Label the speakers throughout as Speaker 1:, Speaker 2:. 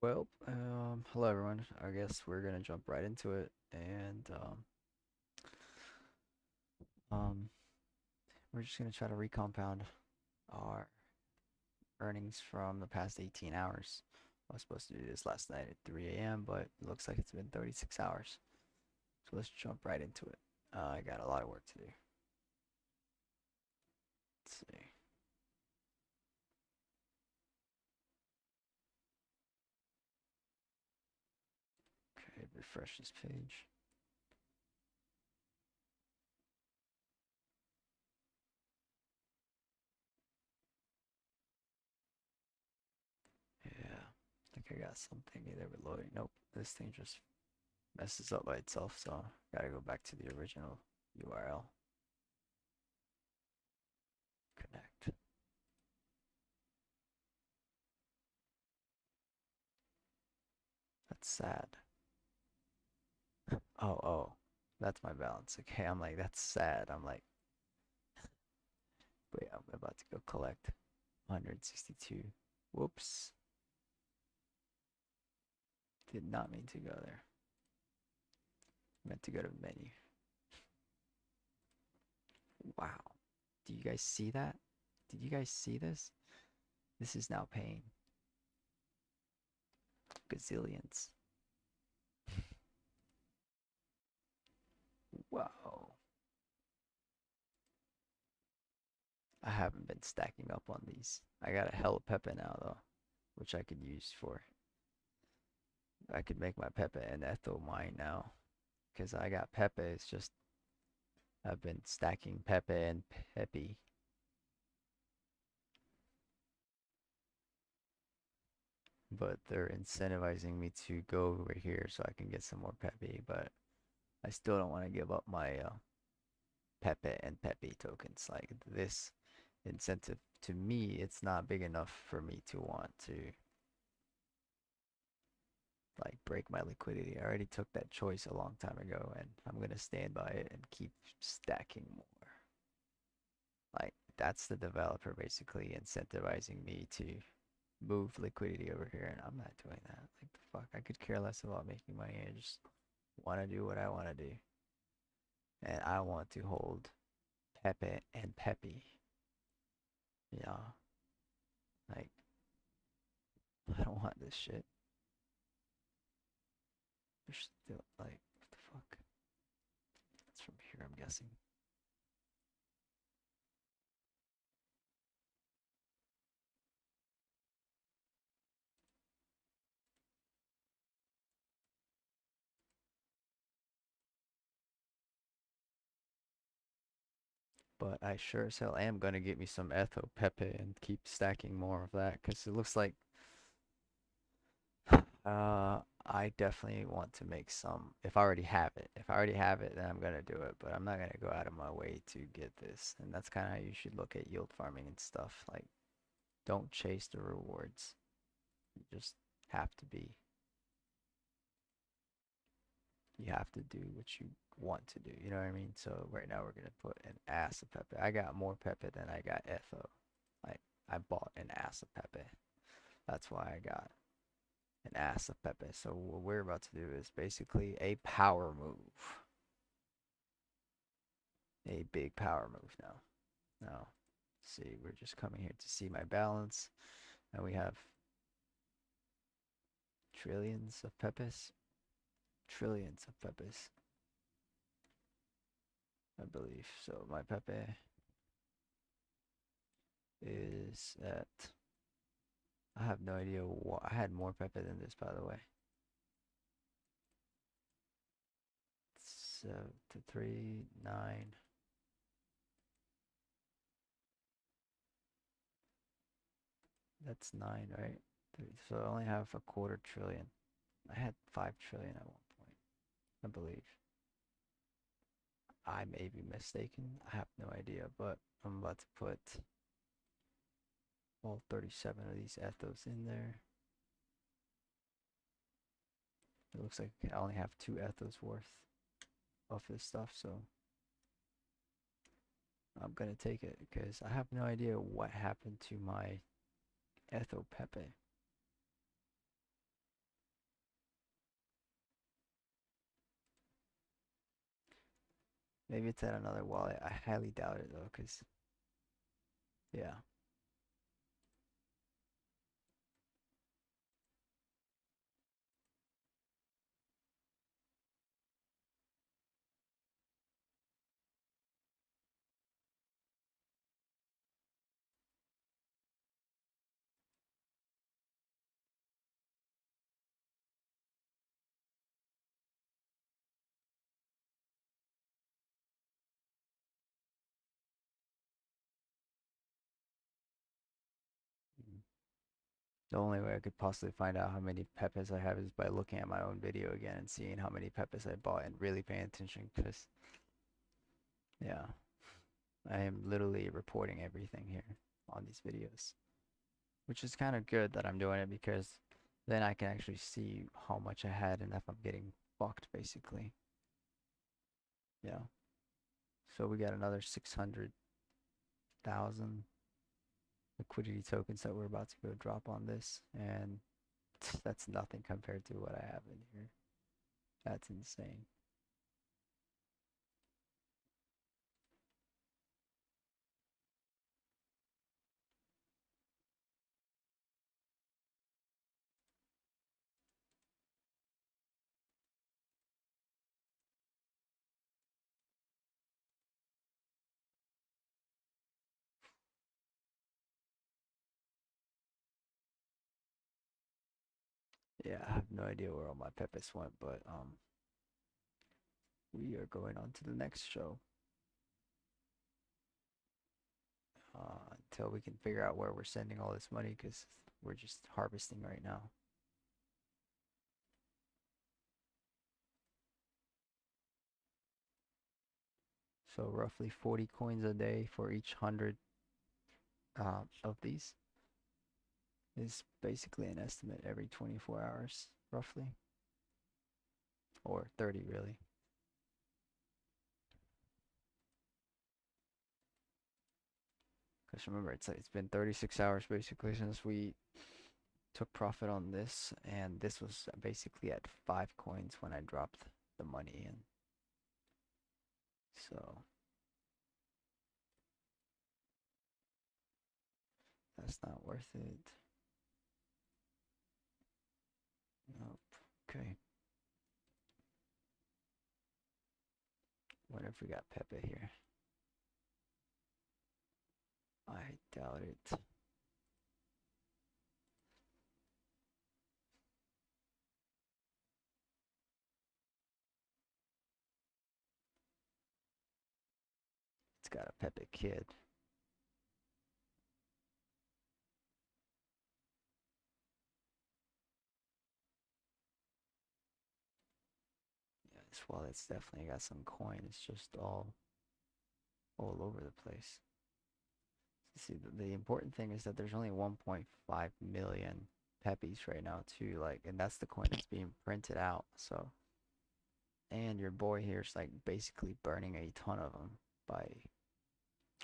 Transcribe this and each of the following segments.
Speaker 1: Hello everyone. I guess we're gonna jump right into it, and um, we're just gonna try to recompound our earnings from the past 18 hours. I was supposed to do this last night at 3 a.m., but it looks like it's been 36 hours. So let's jump right into it. I got a lot of work to do. Let's see. Okay, refresh this page. Yeah, I think I got something either reloading. Nope, this thing just messes up by itself, so gotta go back to the original URL. Connect. That's sad. Oh, that's my balance. Okay, I'm like, that's sad. I'm like, wait, I'm about to go collect 162. Whoops. Did not mean to go there. Meant to go to menu. Wow. Do you guys see that? Did you guys see this? This is now paying gazillions. Wow. I haven't been stacking up on these. I got a hell of Pepe now though, which I could use for. I could make my Pepe and Etho mine now, because I got Pepe. It's just I've been stacking Pepe and Pepi, but they're incentivizing me to go over here so I can get some more Pepi. But I still don't want to give up my Pepe and Pepi tokens. Like this incentive to me, it's not big enough for me to want to like break my liquidity. I already took that choice a long time ago, and I'm gonna stand by it and keep stacking more. Like that's the developer basically incentivizing me to move liquidity over here, and I'm not doing that. Like the fuck, I could care less about making money. I just want to do what I want to do, and I want to hold Pepe and Pepi. Yeah, like I don't want this shit. There's still like what the fuck? It's from here, I'm guessing. But I sure as hell am gonna get me some Etho Pepe and keep stacking more of that because it looks like I definitely want to make some. If I already have it, then I'm gonna do it. But I'm not gonna go out of my way to get this. And that's kind of how you should look at yield farming and stuff. Like, don't chase the rewards. You just have to be. You have to do what you want to do. You know what I mean? So right now we're gonna put an ass of Pepe. I got more Pepe than I got Etho. Like I bought an ass of Pepe. That's why I got an ass of Pepe. So what we're about to do is basically a power move. A big power move now. Now, see, we're just coming here to see my balance, and we have trillions of Pepes. Trillions of Pepes, I believe. So my Pepe is at. I have no idea what. I had more Pepe than this, by the way. So to 3, 9. That's 9, right? So I only have a quarter trillion. I had 5 trillion at one point, I believe. I may be mistaken. I have no idea, but I'm about to put all 37 of these ethos in there. It looks like I only have 2 ethos worth of this stuff, so I'm gonna take it because I have no idea what happened to my etho pepe. Maybe it's at another wallet. I highly doubt it though, cause yeah. Mm. The only way I could possibly find out how many Pepes I have is by looking at my own video again and seeing how many Pepes I bought and really paying attention, cause yeah, I am literally reporting everything here on these videos, which is kind of good that I'm doing it because then I can actually see how much I had and if I'm getting fucked basically. Yeah. So we got another 600,000 liquidity tokens that we're about to go drop on this, and that's nothing compared to what I have in here. That's insane. Yeah, I have no idea where all my Pepes went, but we are going on to the next show until we can figure out where we're sending all this money because we're just harvesting right now. So roughly 40 coins a day for each 100 of these is basically an estimate every 24 hours, roughly, or 30 really. Because remember, it's been 36 hours basically since we took profit on this, and this was basically at 5 coins when I dropped the money in. So that's not worth it. Nope. Okay. What if we got Pepe here? I doubt it. It's got a Pepe kid. Yeah, this wallet's definitely got some coin. It's just all over the place. See, the important thing is that there's only 1.5 million Peppies right now too, like, and that's the coin that's being printed out. So, and your boy here's like basically burning a ton of them by,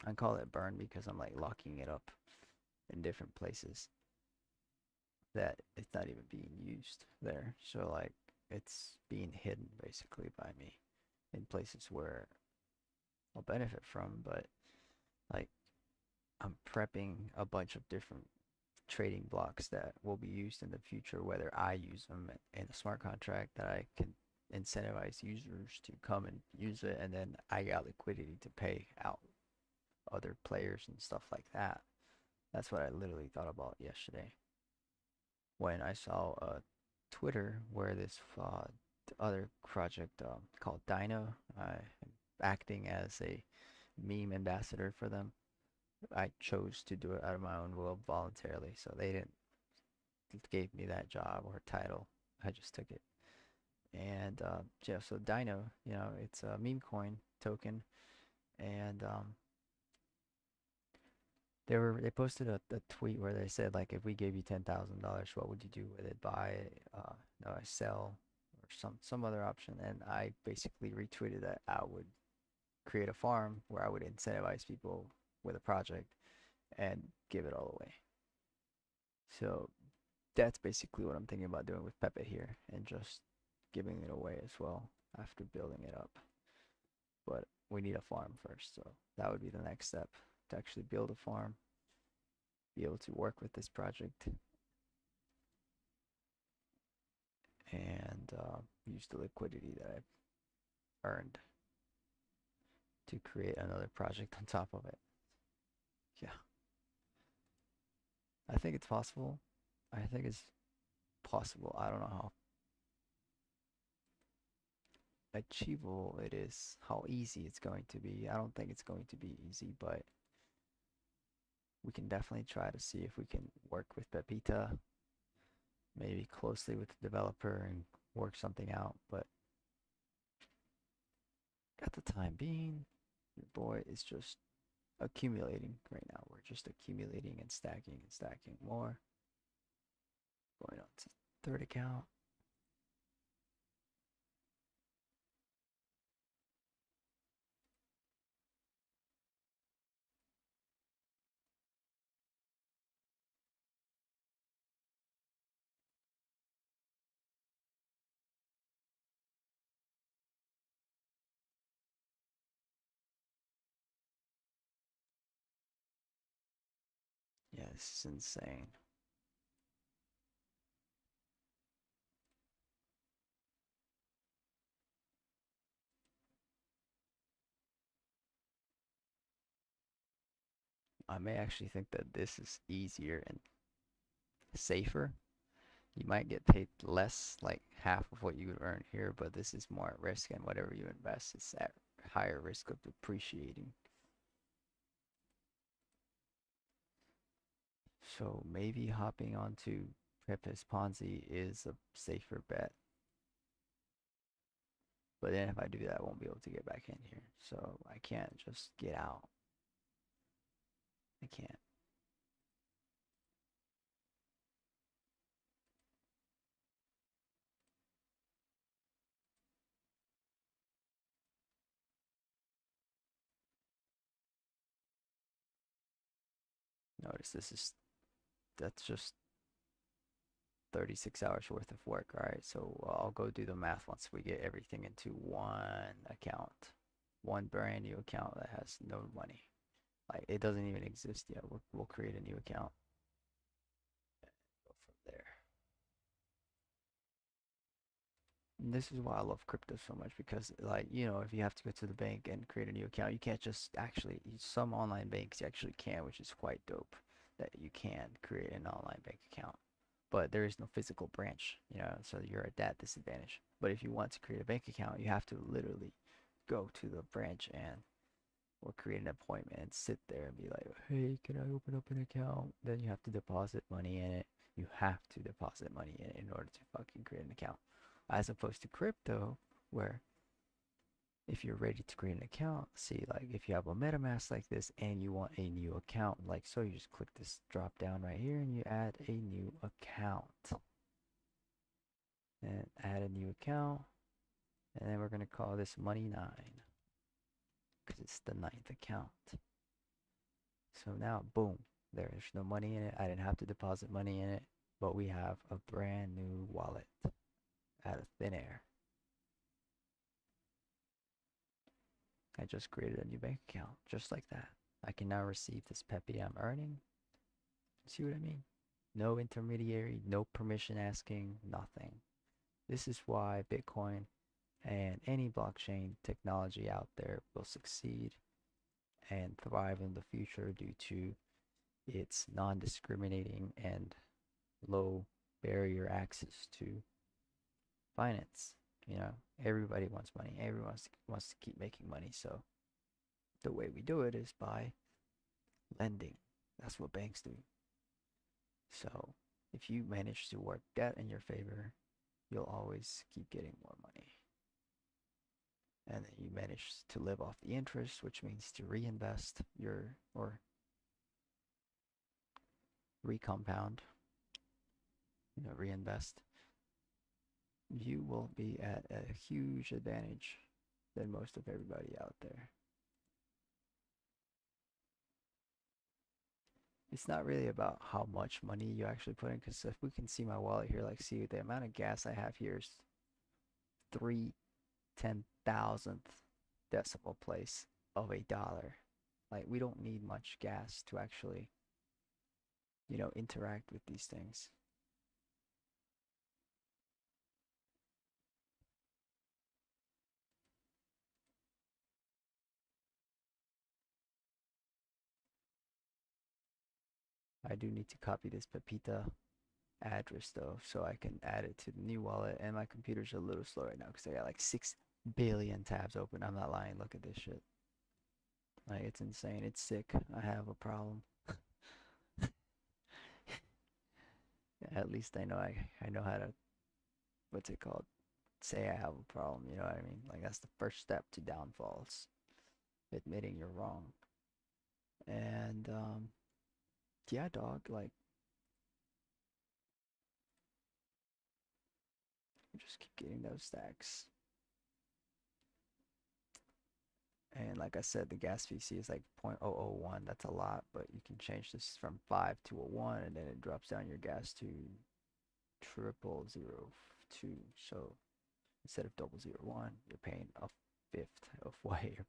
Speaker 1: I call it burn because I'm like locking it up in different places that it's not even being used there. So like it's being hidden basically by me in places where I'll benefit from, but like I'm prepping a bunch of different trading blocks that will be used in the future, whether I use them in a smart contract that I can incentivize users to come and use it, and then I got liquidity to pay out other players and stuff like that. That's what I literally thought about yesterday when I saw Twitter where this other project called Dino, I'm acting as a meme ambassador for them. I chose to do it out of my own will voluntarily, so they didn't gave me that job or title. I just took it. And yeah, so Dino, it's a meme coin token, and they posted a tweet where they said like if we gave you $10,000, what would you do with it? Buy it, no, sell, or some other option. And I basically retweeted that I would create a farm where I would incentivize people with a project and give it all away. So that's basically what I'm thinking about doing with Pepe here and just giving it away as well after building it up. But we need a farm first. So that would be the next step to actually build a farm, be able to work with this project, and use the liquidity that I've earned to create another project on top of it. Yeah, I think it's possible. I think it's possible. I don't know how achievable it is, how easy it's going to be. I don't think it's going to be easy, but we can definitely try to see if we can work with Pepita, maybe closely with the developer and work something out. But at the time being, your boy is just accumulating right now. We're just accumulating and stacking more. Going on to third account. Yeah, this is insane. I may actually think that this is easier and safer. You might get paid less, like half of what you would earn here, but this is more at risk, and whatever you invest is at higher risk of depreciating. So maybe hopping onto Pepe's Ponzi is a safer bet. But then if I do that, I won't be able to get back in here. So I can't just get out. I can't. Notice that's just 36 hours worth of work. All right, so I'll go do the math once we get everything into one account, one brand new account that has no money. Like it doesn't even exist yet. We'll create a new account and go from there. And this is why I love crypto so much because, like, if you have to go to the bank and create a new account, you can't just actually. Some online banks actually can, which is quite dope. That you can create an online bank account, but there is no physical branch, so you're at that disadvantage. But if you want to create a bank account, you have to literally go to the branch and or create an appointment and sit there and be like, hey, can I open up an account? Then you have to deposit money in it. You have to deposit money in it in order to fucking create an account. As opposed to crypto, where if you're ready to create an account, see, like if you have a MetaMask like this and you want a new account, like so, you just click this drop down right here and you add a new account. And add a new account. And then we're going to call this Money9 because it's the ninth account. So now, boom, there's no money in it. I didn't have to deposit money in it, but we have a brand new wallet out of thin air. I just created a new bank account just like that. I can now receive this Pepi I'm earning. See what I mean? No intermediary, no permission asking, nothing. This is why Bitcoin and any blockchain technology out there will succeed and thrive in the future due to its non-discriminating and low barrier access to finance. Everybody wants money. Everyone wants to keep making money. So the way we do it is by lending. That's what banks do. So if you manage to work that in your favor, you'll always keep getting more money. And then you manage to live off the interest, which means to reinvest or recompound, reinvest. You will be at a huge advantage than most of everybody out there. It's not really about how much money you actually put in, because if we can see my wallet here, like see the amount of gas I have here is 3/10,000th decimal place of a dollar. Like we don't need much gas to actually, interact with these things. I do need to copy this Pepita address though, so I can add it to the new wallet. And my computer's a little slow right now because I got like 6 billion tabs open. I'm not lying. Look at this shit. Like it's insane. It's sick. I have a problem. At least I know I know how to, what's it called? Say I have a problem. You know what I mean? Like that's the first step to downfalls. Admitting you're wrong. And yeah, dog. Like just keep getting those stacks. And like I said, the gas VC is like 0.001. That's a lot, but you can change this from 5 to a 1, and then it drops down your gas to 0002. So instead of 001, you're paying a fifth of what you're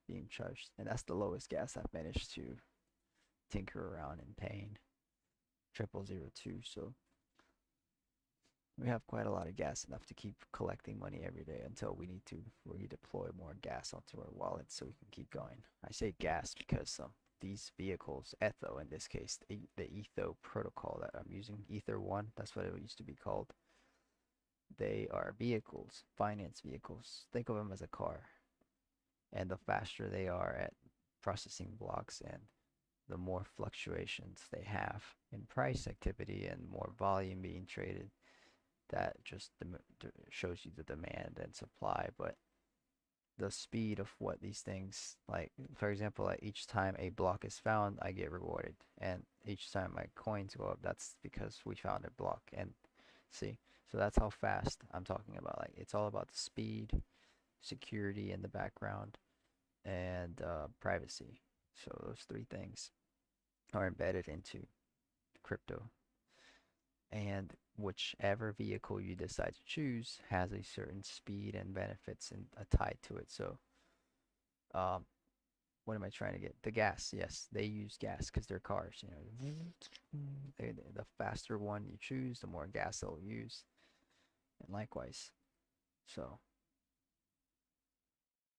Speaker 1: being charged. And that's the lowest gas I've managed to tinker around in paying, 0002. So we have quite a lot of gas, enough to keep collecting money every day until we need to redeploy more gas onto our wallet so we can keep going. I say gas because these vehicles, Etho in this case, the Etho protocol that I'm using, Ether 1, that's what it used to be called. They are vehicles, finance vehicles. Think of them as a car. And the faster they are at processing blocks and the more fluctuations they have in price activity and more volume being traded, that just shows you the demand and supply. But the speed of what these things, like for example, like each time a block is found, I get rewarded, and each time my coins go up, that's because we found a block. And see, so that's how fast I'm talking about. Like it's all about the speed, security in the background, and privacy. So those three things are embedded into crypto. And whichever vehicle you decide to choose has a certain speed and benefits and tied to it. So, um, what am I trying to get? The gas, yes, they use gas because they're cars. The faster one you choose, the more gas they'll use, and likewise. So,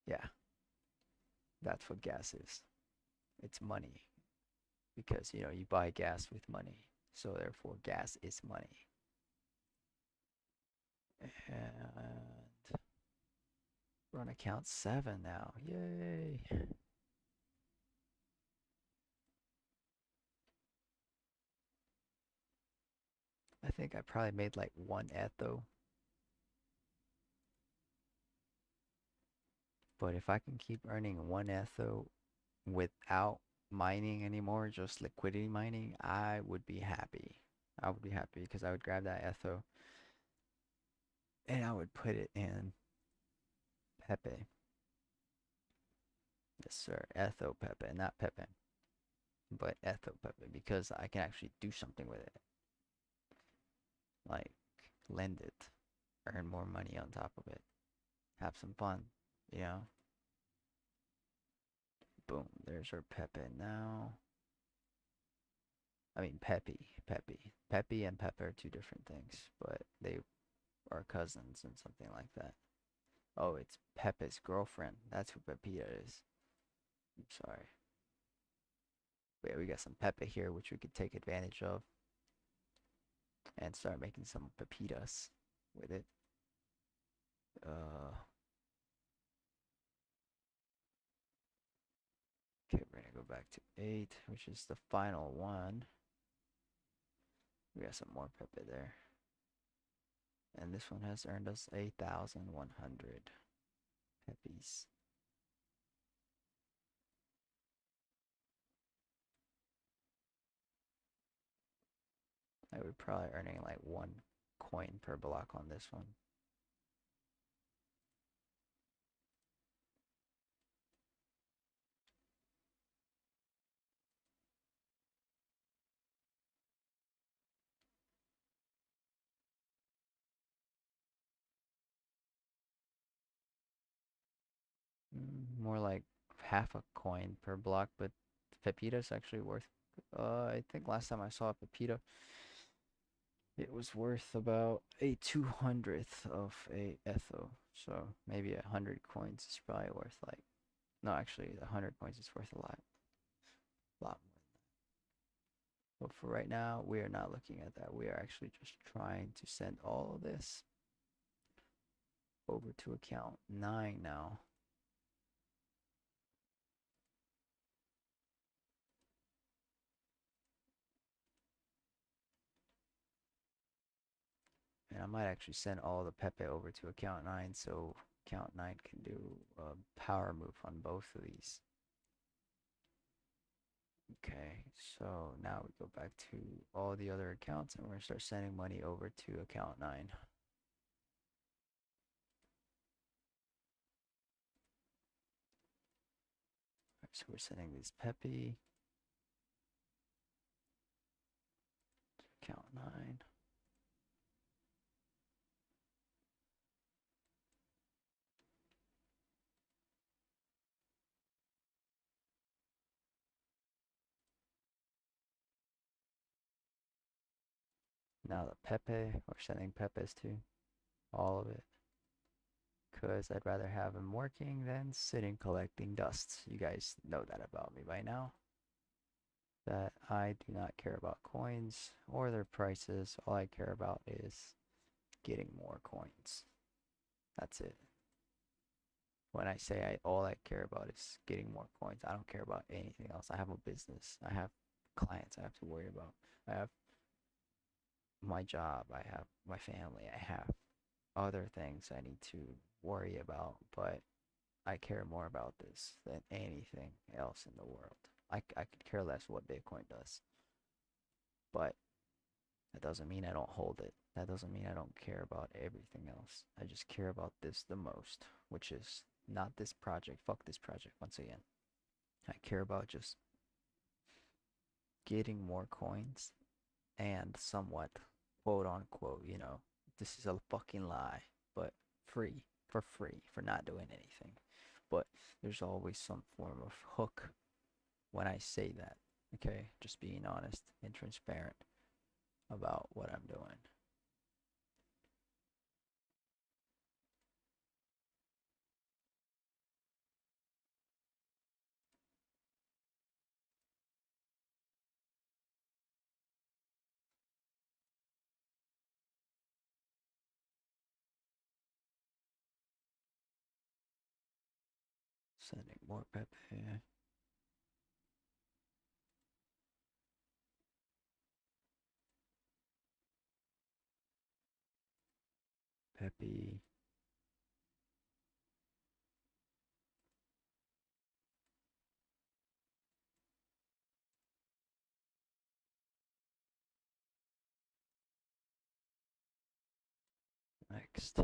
Speaker 1: yeah, that's what gas is. It's money because you buy gas with money, so therefore gas is money. And we're on account 7 now. Yay! I think I probably made like 1 etho. But if I can keep earning 1 etho without mining anymore, just liquidity mining, I would be happy. I would be happy because I would grab that etho and I would put it in Pepe. Yes, sir. Etho Pepe, not Pepe, but Etho Pepe because I can actually do something with it. Like lend it, earn more money on top of it, have some fun, you know? Boom, there's our Pepe now. I mean Pepi, Pepi. Pepi and Pepe are two different things, but they are cousins and something like that. Oh, it's Pepe's girlfriend. That's who Pepita is. I'm sorry. But yeah, we got some Pepe here, which we could take advantage of and start making some pepitas with it. Uh, okay, we're gonna go back to 8, which is the final one. We got some more Pepe there. And this one has earned us 8,100 Peppies. I would probably earning like 1 coin per block on this one. more like half a coin per block, but Pepita's actually worth, I think last time I saw a Pepita, it was worth about a 200th of a Etho. So maybe 100 coins is probably worth like, no, actually 100 coins is worth lot more. But for right now, we are not looking at that. We are actually just trying to send all of this over to account 9 now. And I might actually send all the Pepe over to account 9 so account 9 can do a power move on both of these. Okay, so now we go back to all the other accounts and we're going to start sending money over to account 9. Right, so we're sending this Pepi to account 9. Now the Pepe, we're sending Pepes to all of it. Because I'd rather have him working than sitting collecting dust. You guys know that about me by now. That I do not care about coins or their prices. All I care about is getting more coins. That's it. When I say all I care about is getting more coins, I don't care about anything else. I have a business. I have clients I have to worry about. I have my job. I have my family. I have other things I need to worry about, but I care more about this than anything else in the world. I could care less what Bitcoin does, but that doesn't mean I don't hold it. That doesn't mean I don't care about everything else. I just care about this the most, which is not this project. Fuck this project once again. I care about just getting more coins and somewhat, quote unquote, this is a fucking lie, but free, for free, for not doing anything. But there's always some form of hook when I say that, okay? Just being honest and transparent about what I'm doing. Sending more Pepe. Pepe. Next.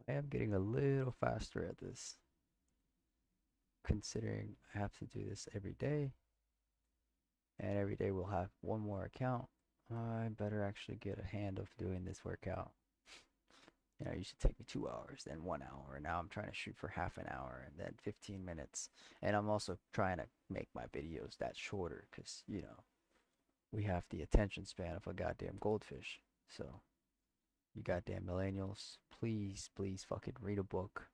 Speaker 1: I am getting a little faster at this, considering I have to do this every day, and every day we'll have one more account. I better actually get a hand of doing this workout. It used to take me 2 hours, then 1 hour. Now I'm trying to shoot for half an hour and then 15 minutes. And I'm also trying to make my videos that shorter because, we have the attention span of a goddamn goldfish. So, you goddamn millennials, please, please fucking read a book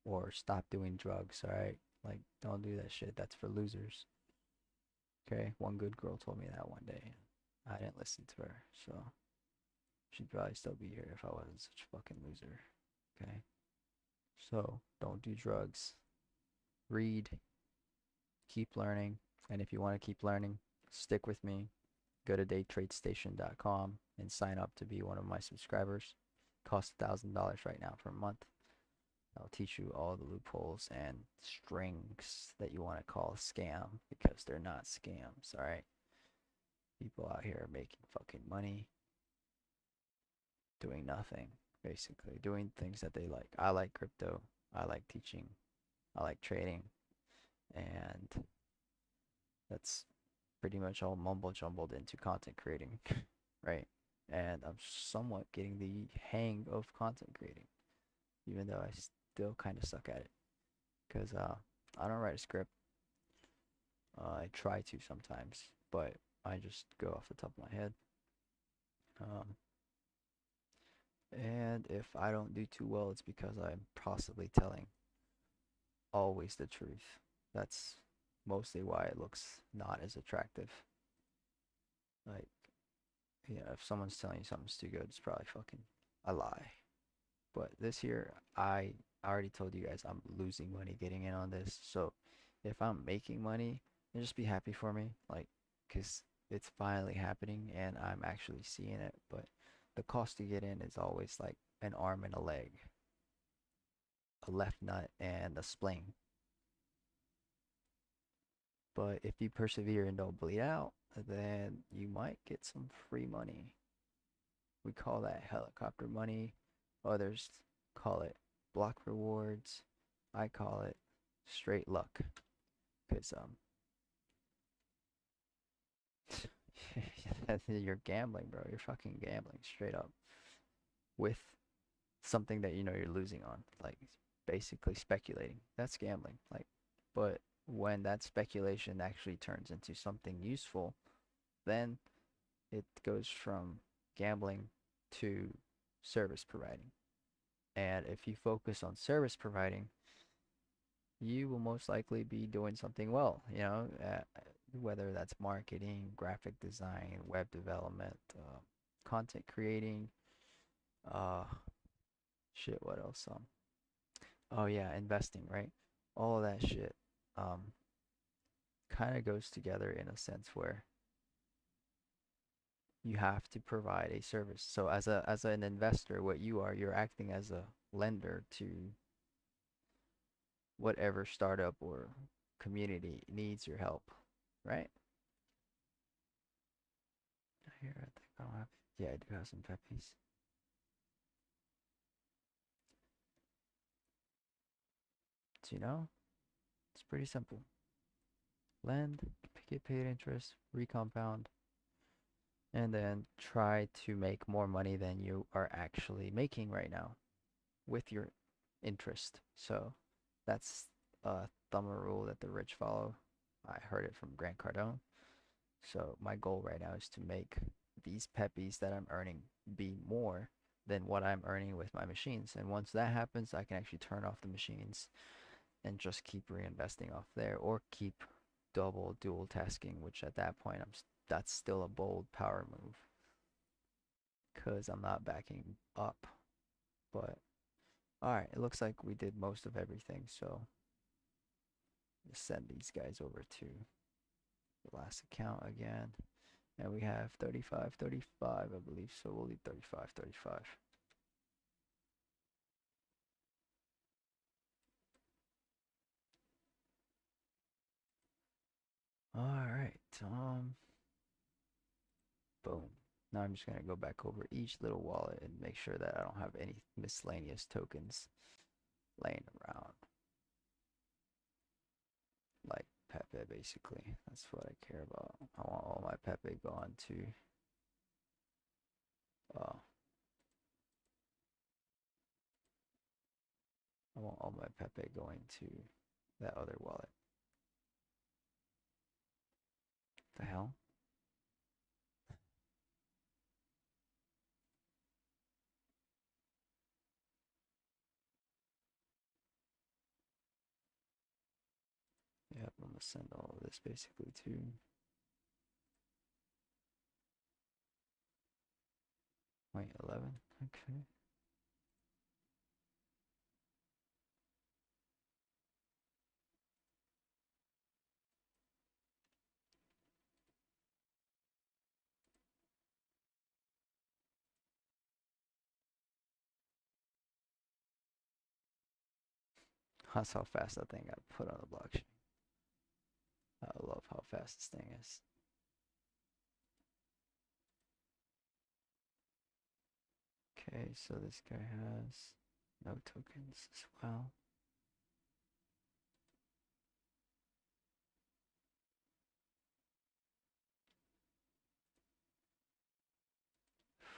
Speaker 1: or stop doing drugs, alright? Like, don't do that shit. That's for losers. Okay? One good girl told me that one day. I didn't listen to her, so she'd probably still be here if I wasn't such a fucking loser. Okay? So, don't do drugs. Read. Keep learning. And if you want to keep learning, stick with me. Go to daytradestation.com and sign up to be one of my subscribers. costs $1,000 right now for a month. I'll teach you all the loopholes and strings that you want to call scam because they're not scams, all right? People out here are making fucking money doing nothing, basically, doing things that they like. I like crypto, I like teaching, I like trading, and that's pretty much all mumble jumbled into content creating, right? And I'm somewhat getting the hang of content creating, even though I still kind of suck at it. Because I don't write a script. I try to sometimes, but I just go off the top of my head. Um, and if I don't do too well, it's because I'm possibly telling always the truth. That's mostly why it looks not as attractive. Like, yeah, if someone's telling you something's too good, it's probably fucking a lie. But this year, I already told you guys I'm losing money getting in on this. So if I'm making money, then just be happy for me. Like, because it's finally happening and I'm actually seeing it. But the cost to get in is always like an arm and a leg, a left nut, and a spling. But if you persevere and don't bleed out, then you might get some free money. We call that helicopter money. Others call it block rewards. I call it straight luck. Because you're gambling, bro. You're fucking gambling straight up with something that you know you're losing on. Like basically speculating. That's gambling. Like, but when that speculation actually turns into something useful, then it goes from gambling to service providing. And if you focus on service providing, you will most likely be doing something well, whether that's marketing, graphic design, web development, content creating, uh, shit, what else? Oh yeah, investing, right? All of that shit, um, kind of goes together in a sense where you have to provide a service. So as an investor, what you are, you're acting as a lender to whatever startup or community needs your help, right? Here, I think I don't have. Yeah, I do have some Pepis. So, it's pretty simple. Lend, get paid interest, recompound, and then try to make more money than you are actually making right now with your interest. So that's a thumb rule that the rich follow. I heard it from Grant Cardone. So my goal right now is to make these Pepis that I'm earning be more than what I'm earning with my machines. And once that happens, I can actually turn off the machines and just keep reinvesting off there or keep double dual tasking, which at that point that's still a bold power move because I'm not backing up. But all right, it looks like we did most of everything. So just send these guys over to the last account again. And we have 35, 35, I believe. So we'll leave 35, 35. All right. Boom. Now I'm just gonna go back over each little wallet and make sure that I don't have any miscellaneous tokens laying around. Like Pepe, basically. That's what I care about. I want all my Pepe gone to uh I want all my Pepe going to that other wallet. The hell? Yep, I'm gonna send all of this basically to point 11. Okay. That's how fast that thing got put on the blockchain. I love how fast this thing is. Okay, so this guy has no tokens as well.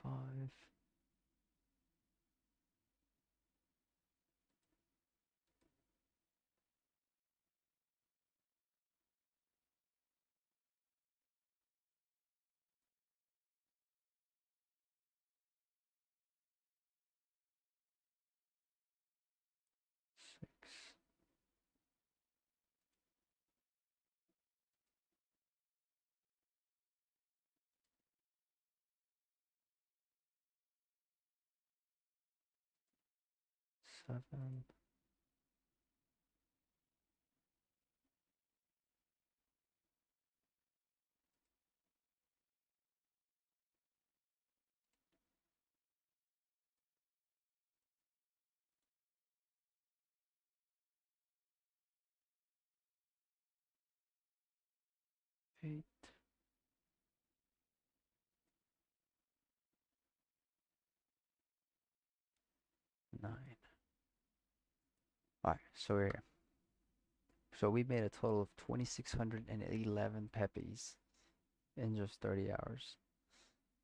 Speaker 1: Five. 6. 7. 8. 9. Alright, so we're here. So we made a total of 2,611 Pepis in just 30 hours.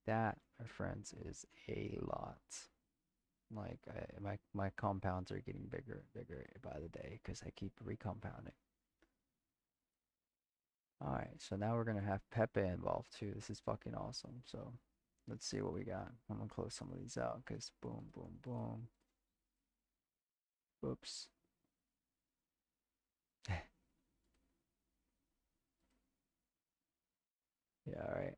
Speaker 1: That, my friends, is a lot. Like my compounds are getting bigger and bigger by the day because I keep recompounding. All right, so now we're gonna have Pepe involved too. This is fucking awesome. So let's see what we got. I'm gonna close some of these out because boom, boom, boom. Oops. Yeah, all right.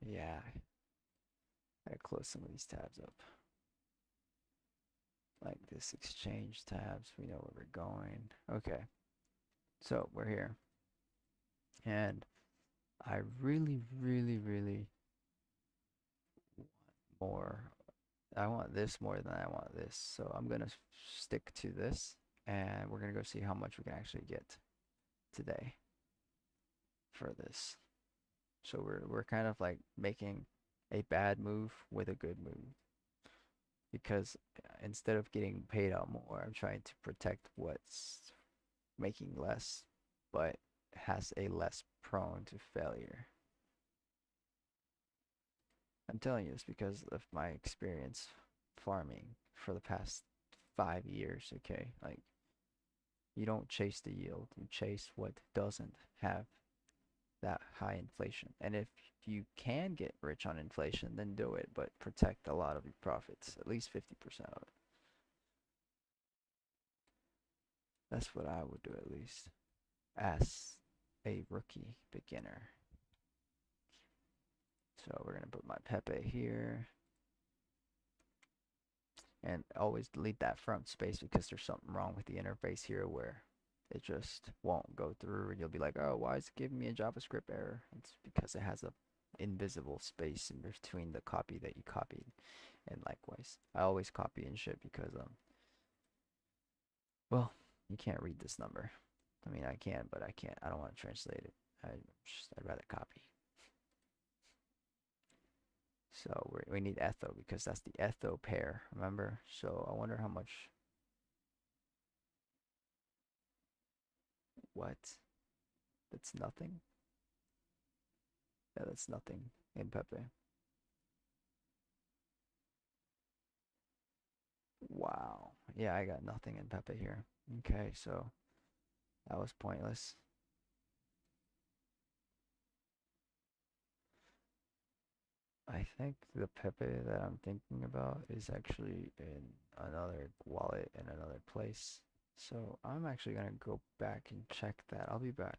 Speaker 1: Yeah, I gotta close some of these tabs up. Like this exchange tabs. We know where we're going. Okay, so we're here, and I really, really, really want more. I want this more than I want this. So I'm gonna stick to this and we're gonna go see how much we can actually get today for this. So we're kind of like making a bad move with a good move because instead of getting paid out more, I'm trying to protect what's making less but has a less prone to failure. I'm telling you this because of my experience farming for the past 5 years, okay? Like, you don't chase the yield, you chase what doesn't have that high inflation. And if you can get rich on inflation, then do it, but protect a lot of your profits, at least 50% of it. That's what I would do at least as a rookie beginner. So we're going to put my Pepe here. And always delete that front space because there's something wrong with the interface here where it just won't go through and you'll be like, oh, why is it giving me a JavaScript error? It's because it has a invisible space in between the copy that you copied. And likewise, I always copy and shit because well, you can't read this number. I mean, I can, but I can't. I don't want to translate it. I'd rather copy. So we need etho because that's the etho pair, remember? So I wonder how much. What? That's nothing. Yeah, that's nothing in Pepe. Wow. Yeah, I got nothing in Pepe here. Okay, so that was pointless. I think the Pepe that I'm thinking about is actually in another wallet in another place. So I'm actually gonna go back and check that. I'll be back.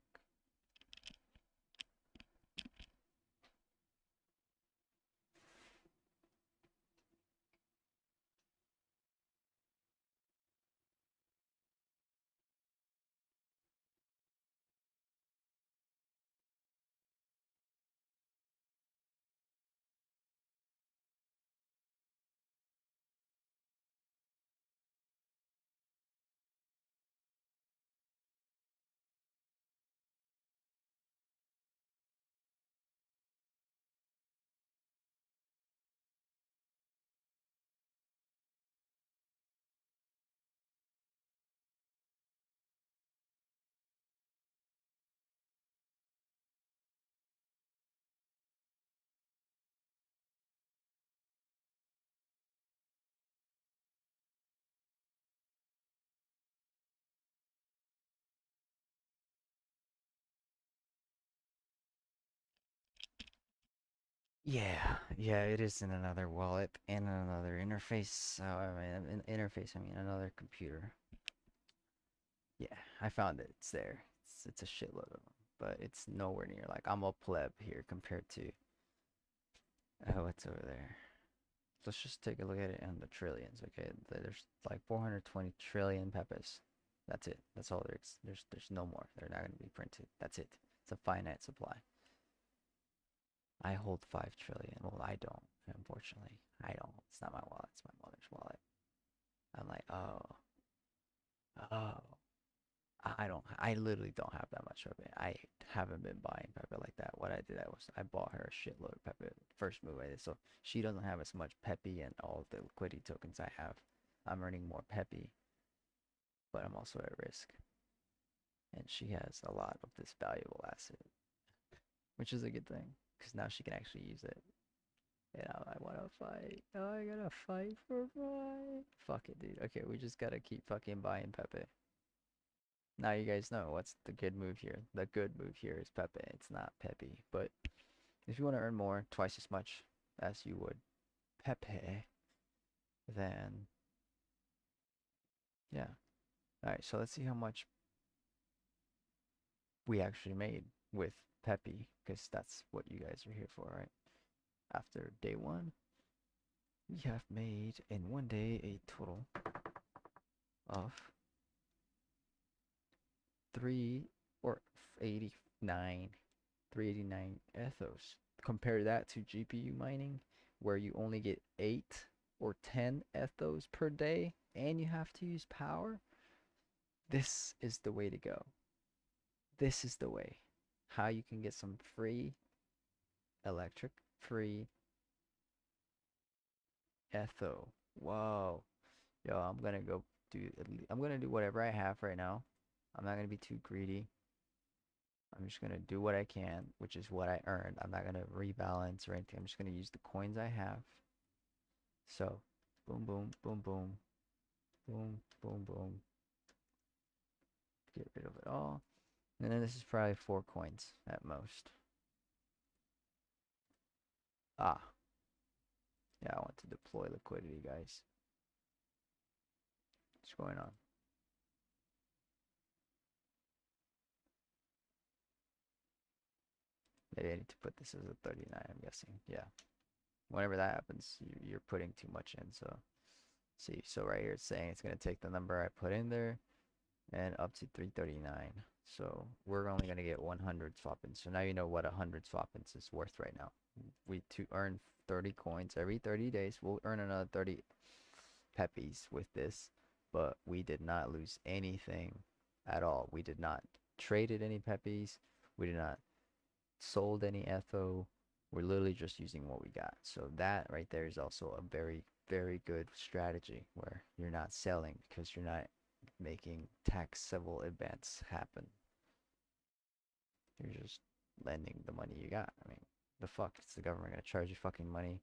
Speaker 1: Yeah, it is in another wallet and another interface. I mean, an interface, I mean, another computer. Yeah, I found it. It's there. It's a shitload of them, but it's nowhere near like I'm a pleb here compared to what's over there. Let's just take a look at it in the trillions. Okay, there's like 420 trillion pepes. That's it. That's all there is. There's no more. They're not going to be printed. That's it. It's a finite supply. I hold 5 trillion. Well, I don't, unfortunately. I don't. It's not my wallet. It's my mother's wallet. I'm like, oh, I don't. I literally don't have that much of it. I haven't been buying Pepe like that. What I did, I bought her a shitload of Pepe first move I did. So she doesn't have as much Pepi and all the liquidity tokens I have. I'm earning more Pepi, but I'm also at risk. And she has a lot of this valuable asset, which is a good thing because now she can actually use it. And I want to fight. Oh, I gotta fight for mine. Fuck it, dude. Okay, we just gotta keep fucking buying Pepe. Now you guys know what's the good move here. The good move here is Pepe. It's not Pepi. But if you want to earn more, twice as much as you would Pepe, then yeah. Alright, so let's see how much we actually made with Pepi, because that's what you guys are here for, right? After day one, we have made in one day a total of 3 or 89 389 ethos. Compare that to GPU mining, where you only get 8 or 10 ethos per day and you have to use power. This is the way to go. This is the way. How you can get some free electric, free etho. Whoa. Yo, I'm gonna do whatever I have right now. I'm not gonna be too greedy. I'm just gonna do what I can, which is what I earned. I'm not gonna rebalance or anything. I'm just gonna use the coins I have. So, boom, boom, boom, boom, boom, boom, boom. Get rid of it all. And then this is probably 4 coins at most. Ah, yeah, I want to deploy liquidity, guys. What's going on? Maybe I need to put this as a 39, I'm guessing. Yeah. Whenever that happens, you're putting too much in. So, see, so right here it's saying it's going to take the number I put in there and up to 339. So we're only going to get 100 swap-ins. So now you know what 100 swap-ins is worth right now. We to earn 30 coins every 30 days. We'll earn another 30 peppies with this, but we did not lose anything at all. We did not traded any peppies. We did not sold any etho. We're literally just using what we got. So that right there is also a very, very good strategy where you're not selling because you're not making taxable events happen. You're just lending the money you got. I mean, the fuck is the government gonna charge you fucking money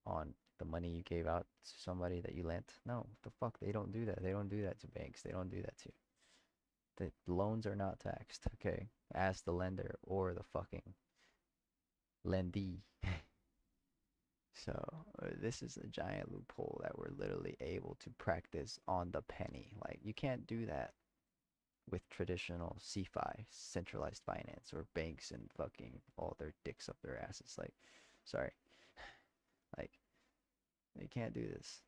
Speaker 1: on the money you gave out to somebody that you lent? No, the fuck, they don't do that. They don't do that to banks. They don't do that to. The loans are not taxed, okay? As the lender or the fucking lendee. So this is a giant loophole that we're literally able to practice on the penny. Like you can't do that with traditional CFI, centralized finance, or banks and fucking all their dicks up their asses. Like, sorry, like you can't do this.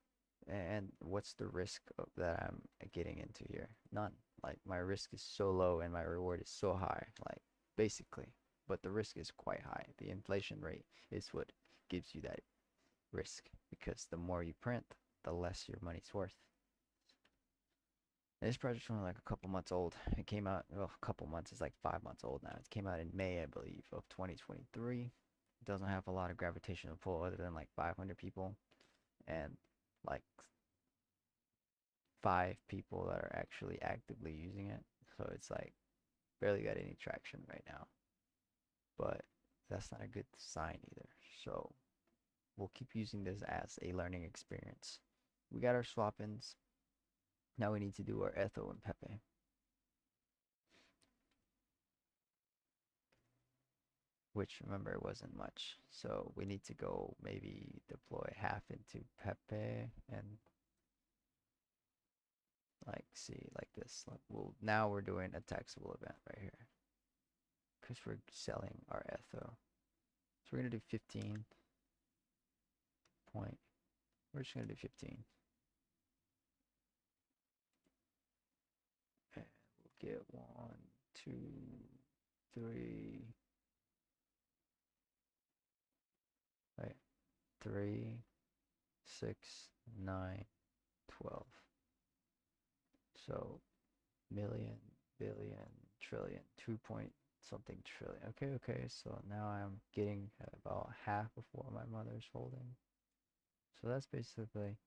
Speaker 1: And what's the risk that I'm getting into here? None. Like my risk is so low and my reward is so high. Like basically, but the risk is quite high. The inflation rate is what gives you that risk because the more you print, the less your money's worth. And this project's only like a couple months old. It came out, well, a couple months, it's like 5 months old now. It came out in May, I believe, of 2023. It doesn't have a lot of gravitational pull other than like 500 people and like 5 people that are actually actively using it. So it's like barely got any traction right now. But that's not a good sign either. So we'll keep using this as a learning experience. We got our swap-ins. Now we need to do our Etho and Pepe. which remember it wasn't much. So we need to go maybe deploy half into Pepe and like see like this. Like now we're doing a taxable event right here because we're selling our Etho. So we're gonna do 15 point. We're just gonna do 15. And we'll get 1, 2, 3. Right, 3, 6, 9, 12. So million, billion, trillion, 2 point something trillion. Okay, okay. So now I'm getting about half of what my mother's holding. So that's basically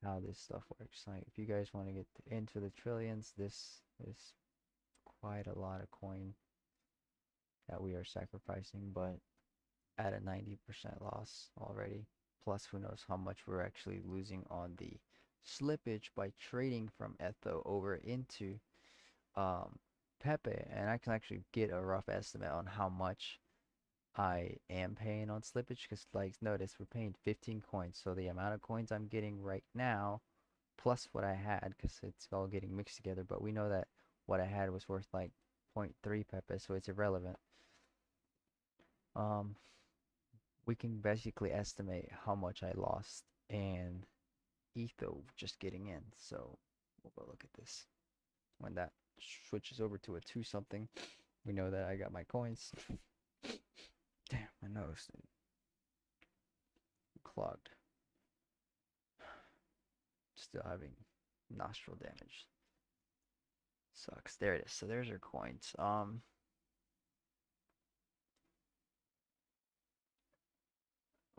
Speaker 1: how this stuff works. Like if you guys want to get into the trillions, this is quite a lot of coin that we are sacrificing, but at a 90% loss already. Plus, who knows how much we're actually losing on the slippage by trading from Etho over into Pepe. And I can actually get a rough estimate on how much I am paying on slippage because, like, notice we're paying 15 coins. So the amount of coins I'm getting right now, plus what I had, because it's all getting mixed together. But we know that what I had was worth like 0.3 Pepe, so it's irrelevant. Um, we can basically estimate how much I lost and Etho just getting in. So we'll go look at this. When that switches over to a 2 something, we know that I got my coins. Damn, my nose clogged. Still having nostril damage. Sucks. There it is. So there's our coins.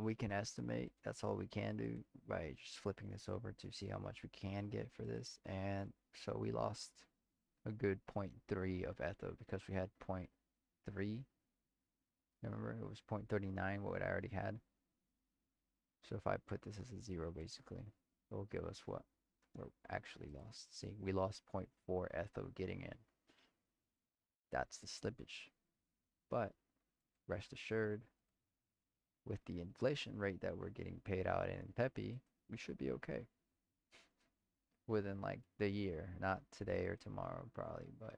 Speaker 1: We can estimate. That's all we can do by just flipping this over to see how much we can get for this. And so we lost a good 0.3 of Etho because we had 0.3. Remember, it was 0.39 what I already had. So if I put this as a 0, basically, it will give us what we're actually lost. See, we lost 0.4 Etho getting in. That's the slippage. But rest assured, with the inflation rate that we're getting paid out in Pepi, we should be okay within like the year, not today or tomorrow probably, but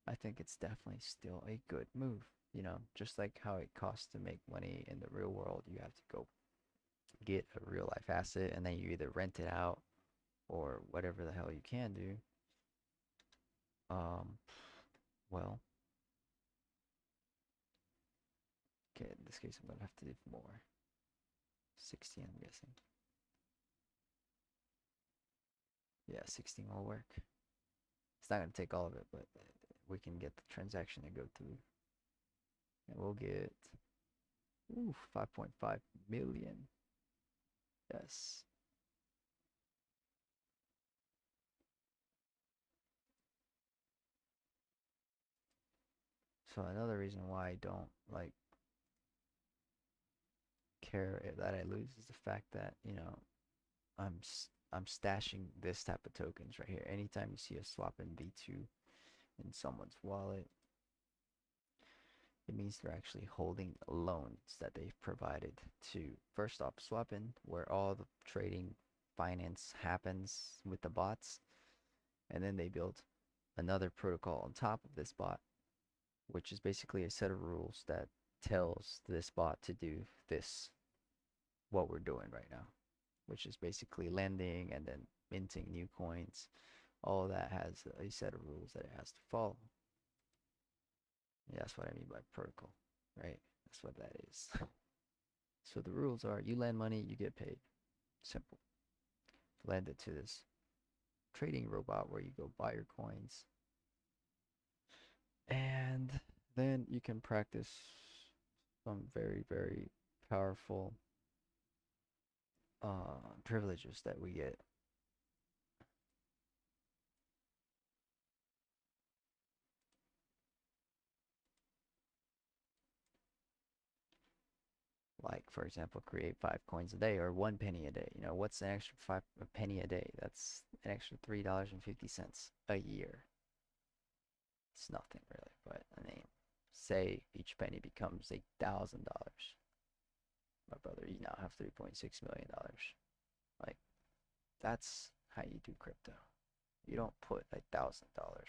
Speaker 1: I think it's definitely still a good move. You know, just like how it costs to make money in the real world, you have to go get a real life asset and then you either rent it out or whatever the hell you can do. Um, well, okay, in this case, I'm gonna have to do more. 16, I'm guessing. Yeah, 16 will work. It's not gonna take all of it, but we can get the transaction to go through. And we'll get 5.5 million. Yes. So another reason why I don't like care that I lose is the fact that, you know, I'm stashing this type of tokens right here. Anytime you see a swap in V2 in someone's wallet, it means they're actually holding loans that they've provided to first off swapping, where all the trading finance happens with the bots, and then they build another protocol on top of this bot, which is basically a set of rules that tells this bot to do this, what we're doing right now, which is basically lending and then minting new coins. All that has a set of rules that it has to follow. Yeah, that's what I mean by protocol, right? That's what that is. So the rules are you lend money, you get paid. Simple. Lend it to this trading robot where you go buy your coins. And then you can practice some very, very powerful privileges that we get. Like, for example, create 5 coins a day or 1 penny a day. You know, what's an extra a penny a day? That's an extra $3.50 a year. It's nothing really, but I mean, say each penny becomes $1,000. My brother, you now have $3.6 million. Like, that's how you do crypto. You don't put $1,000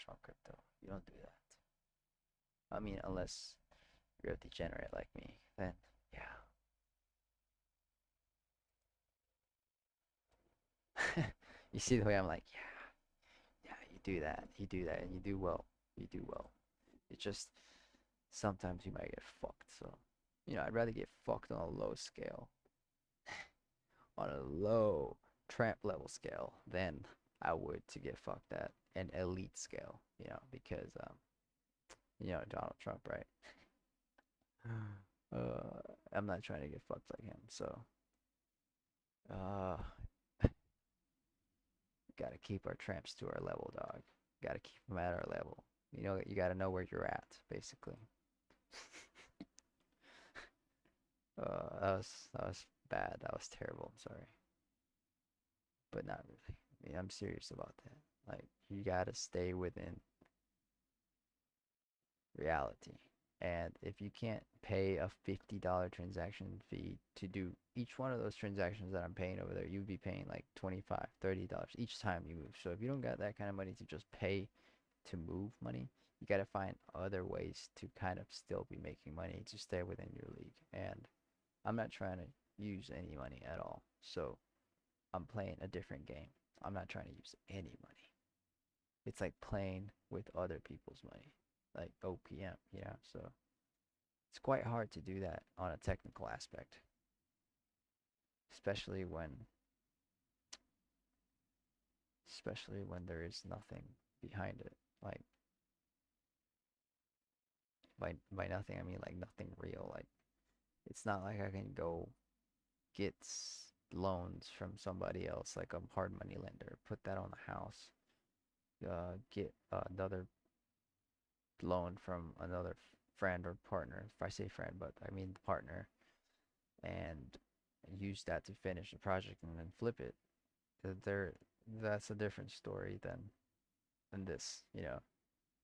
Speaker 1: on crypto. You don't do that. I mean, unless you're a degenerate like me, then yeah. You see the way I'm like, yeah, you do that, and you do well. You do well. It's just sometimes you might get fucked. So, I'd rather get fucked on a low scale, on a low tramp level scale, than I would to get fucked at an elite scale, because, Donald Trump, right? I'm not trying to get fucked like him, so, uh, gotta keep our tramps to our level, dog. Gotta keep them at our level. You gotta know where you're at, basically. that was bad. That was terrible. I'm sorry, but not really. I mean, I'm serious about that. Like, you gotta stay within reality. And if you can't pay a $50 transaction fee to do each one of those transactions that I'm paying over there, you'd be paying like $25, $30 each time you move. So if you don't got that kind of money to just pay to move money, you got to find other ways to kind of still be making money to stay within your league. And I'm not trying to use any money at all. So I'm playing a different game. I'm not trying to use any money. It's like playing with other people's money, like OPM, So it's quite hard to do that on a technical aspect, especially when there is nothing behind it. Like, by nothing I mean like nothing real. Like, it's not like I can go get loans from somebody else, like a hard money lender, put that on the house, get another loan from another friend or partner. If I say friend, but I mean partner, and use that to finish the project and then flip it. There, that's a different story than this.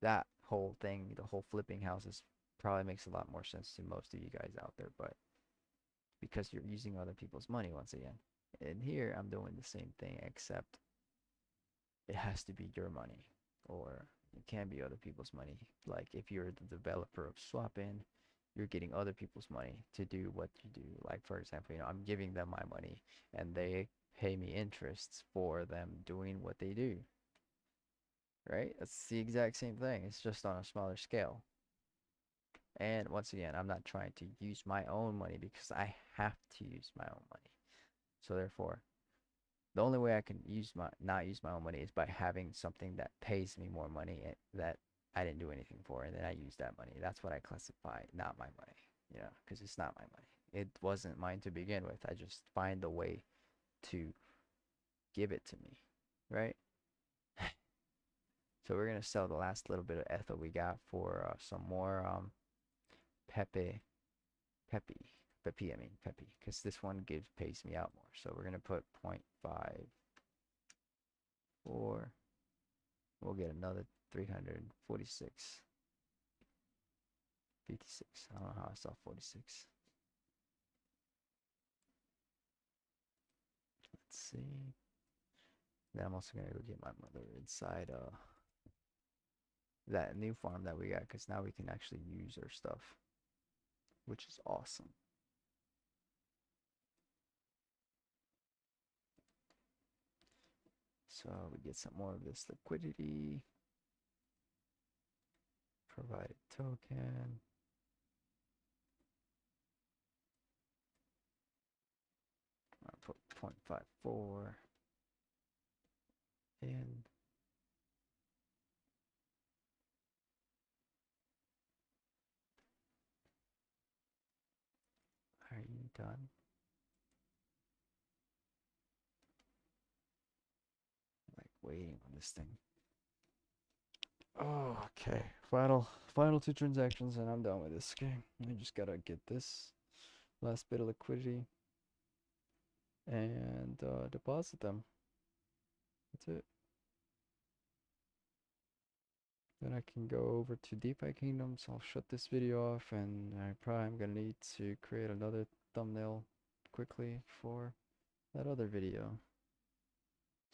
Speaker 1: That whole thing, the whole flipping houses, probably makes a lot more sense to most of you guys out there, but because you're using other people's money once again. And here I'm doing the same thing, except it has to be your money, or it can be other people's money. Like, if you're the developer of swapping, you're getting other people's money to do what you do. Like, for example, I'm giving them my money and they pay me interests for them doing what they do. Right? That's the exact same thing. It's just on a smaller scale. And once again, I'm not trying to use my own money because I have to use my own money. So therefore, the only way I can not use my own money is by having something that pays me more money that I didn't do anything for, and then I use that money. That's what I classify not my money, because it's not my money. It wasn't mine to begin with. I just find a way to give it to me, right? So we're gonna sell the last little bit of Ethos we got for some more Pepe, Pepi, Pepi. I mean Pepi, because this one pays me out more. So we're gonna put 0.5 or we'll get another 346. 56. I don't know how I saw 46. Let's see. Then I'm also gonna go get my mother inside that new farm that we got, because now we can actually use our stuff, which is awesome. So we get some more of this liquidity. Provided token. I'll put 0.54 in. Are you done? Like, waiting on this thing. Oh, okay. Final two transactions, and I'm done with this game. I just gotta get this last bit of liquidity and deposit them. That's it. Then I can go over to DeFi Kingdoms. I'll shut this video off, and I probably am gonna need to create another thumbnail quickly for that other video.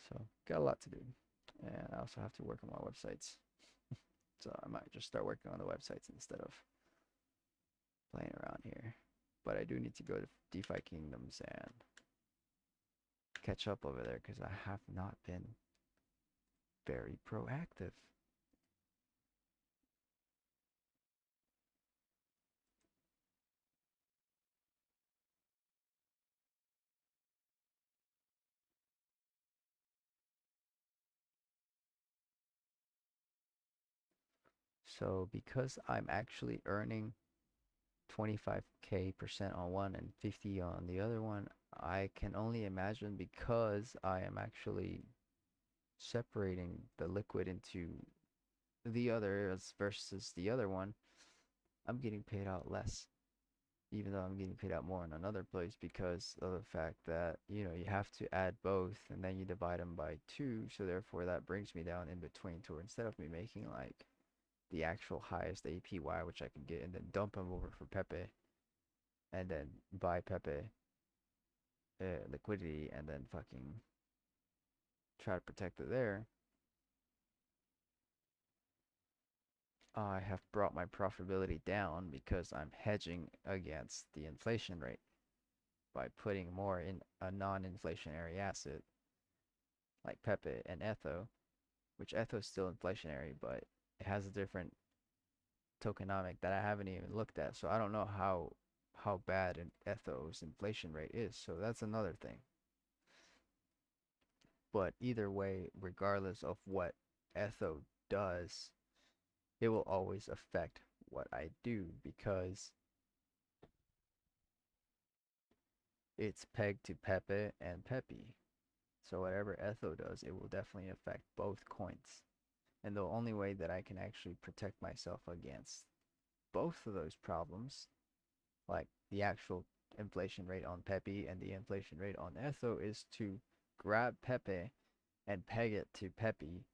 Speaker 1: So got a lot to do, and I also have to work on my websites. So I might just start working on the websites instead of playing around here. But I do need to go to DeFi Kingdoms and catch up over there because I have not been very proactive. So because I'm actually earning 25k% on one and 50 on the other one, I can only imagine because I am actually separating the liquid into the other versus the other one, I'm getting paid out less, even though I'm getting paid out more in another place because of the fact that, you know, you have to add both and then you divide them by two. So therefore that brings me down in between to where instead of me making like the actual highest APY, which I can get, and then dump them over for Pepe and then buy Pepe liquidity and then fucking try to protect it there, I have brought my profitability down because I'm hedging against the inflation rate by putting more in a non-inflationary asset like Pepe and Etho, which Etho is still inflationary, but it has a different tokenomic that I haven't even looked at, so I don't know how bad an Ethos inflation rate is. So that's another thing. But either way, regardless of what Etho does, it will always affect what I do because it's pegged to Pepe and Pepi. So whatever Etho does, it will definitely affect both coins. And the only way that I can actually protect myself against both of those problems, like the actual inflation rate on Pepi and the inflation rate on Etho, is to grab Pepe and peg it to Pepi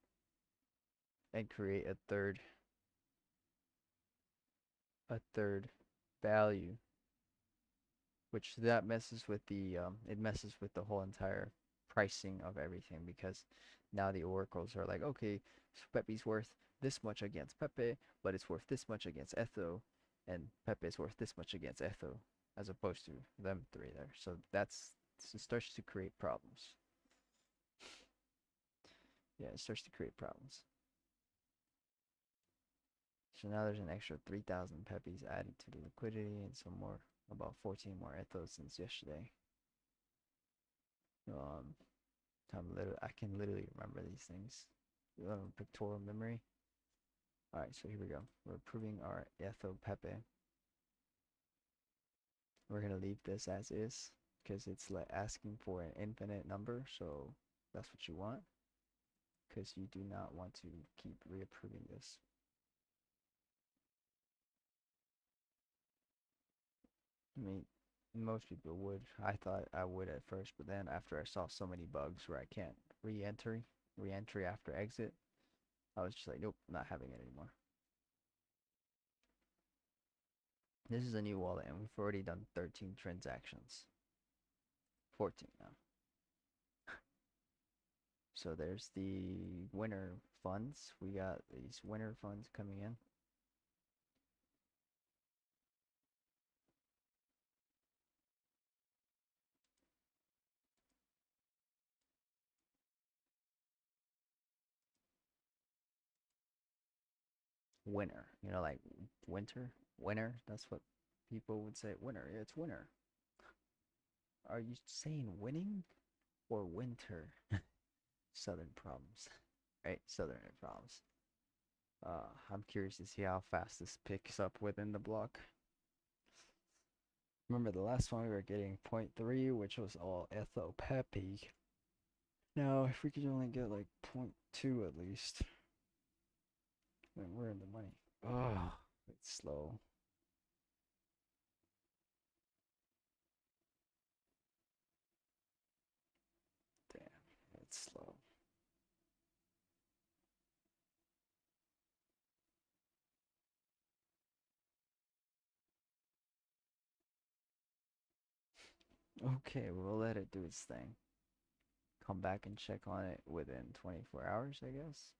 Speaker 1: and create a third value, which that messes with the it messes with the whole entire pricing of everything because now the oracles are like, okay, so Pepe's worth this much against Pepe, but it's worth this much against Etho, and Pepe is worth this much against Etho, as opposed to them three there. So it starts to create problems. Yeah, it starts to create problems. So now there's an extra 3,000 Pepis added to the liquidity and some more, about 14 more Ethos since yesterday. Um, I can literally remember these things. Pictorial memory. All right, so here we go. We're approving our Etho Pepe. We're gonna leave this as is because it's like asking for an infinite number, so that's what you want because you do not want to keep reapproving this. I mean, most people would. I thought I would at first, but then after I saw so many bugs where I can't re-entry after exit, I was just like, nope, not having it anymore. This is a new wallet, and we've already done 13 transactions. 14 now. So there's the winter funds. We got these winter funds coming in. Winter, you know, like winter. That's what people would say. Winter, yeah, it's winter. Are you saying winning or winter? Southern problems, right? Southern problems. I'm curious to see how fast this picks up within the block. Remember the last one we were getting 0.3, which was all Etho Pepi. Now, if we could only get like 0.2 at least, then we're in the money. Oh, it's slow. Damn, it's slow. Okay, we'll let it do its thing. Come back and check on it within 24 hours, I guess.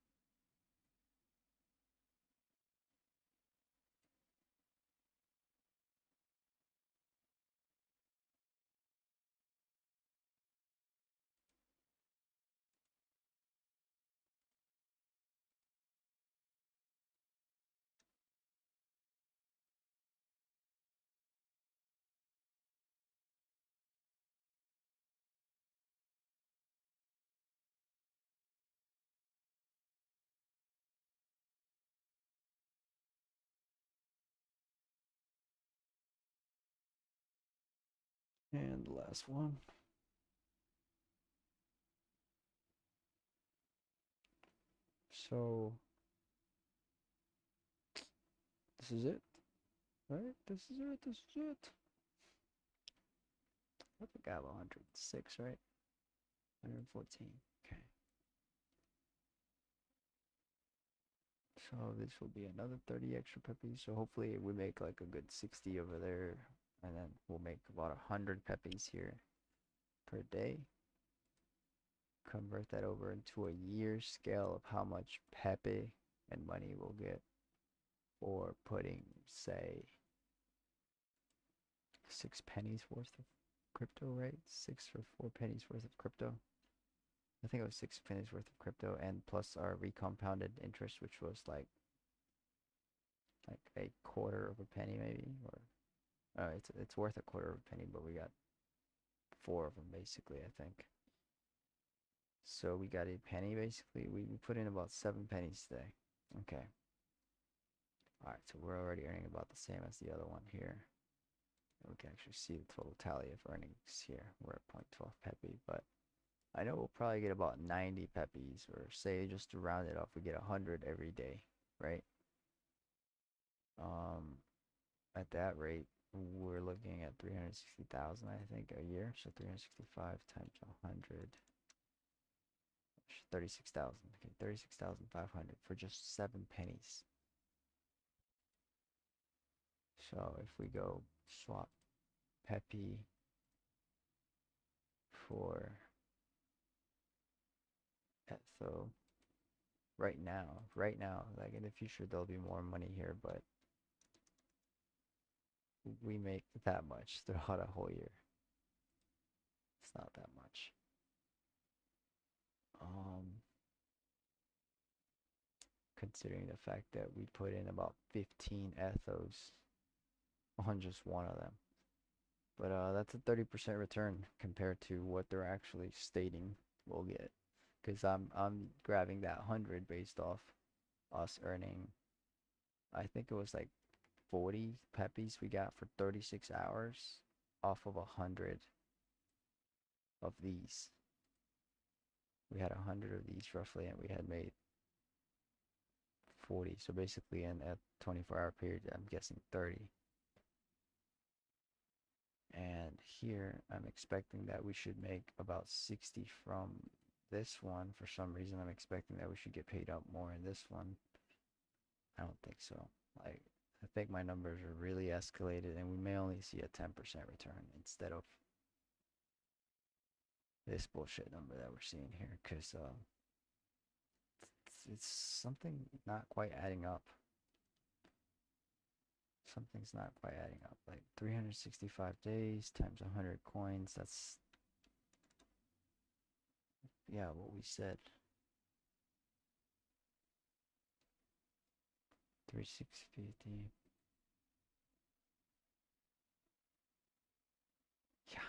Speaker 1: And the last one. So this is it, right? This is it. This is it. I think I have 106, right? 114. Okay. So this will be another 30 extra peppies. So hopefully we make like a good 60 over there, and then we'll make about 100 peppies here per day. Convert that over into a year scale of how much pepe and money we'll get for putting, say, 6 pennies worth of crypto, right? 6 or 4 pennies worth of crypto. I think it was 6 pennies worth of crypto, and plus our recompounded interest, which was like a quarter of a penny maybe, or it's worth a quarter of a penny, but we got four of them basically, I think. So we got a penny basically. We put in about 7 pennies today. Okay. All right, so we're already earning about the same as the other one here. We can actually see the total tally of earnings here. We're at 0.12 Pepi, but I know we'll probably get about 90 Pepis, or say just to round it off, we get 100 every day, right? Um, at that rate, we're looking at 360,000, I think, a year. So 365 times 100, 36,000. Okay, 36,500 for just 7 pennies. So if we go swap Pepi for Etho right now, like in the future, there'll be more money here, but we make that much throughout a whole year. It's not that much. Um, Considering the fact that we put in about 15 ethos on just one of them. But that's a 30% return compared to what they're actually stating we'll get. Because I'm grabbing that 100 based off us earning, I think it was like 40 peppies we got for 36 hours off of 100 of these. We had 100 of these roughly, and we had made 40. So basically in a 24-hour period, I'm guessing 30. And here I'm expecting that we should make about 60 from this one. For some reason, I'm expecting that we should get paid out more in this one. I don't think so. Like, I think my numbers are really escalated, and we may only see a 10% return instead of this bullshit number that we're seeing here, because it's something not quite adding up. Something's not quite adding up. Like 365 days times 100 coins, that's, yeah, what we said. 3650. Yeah.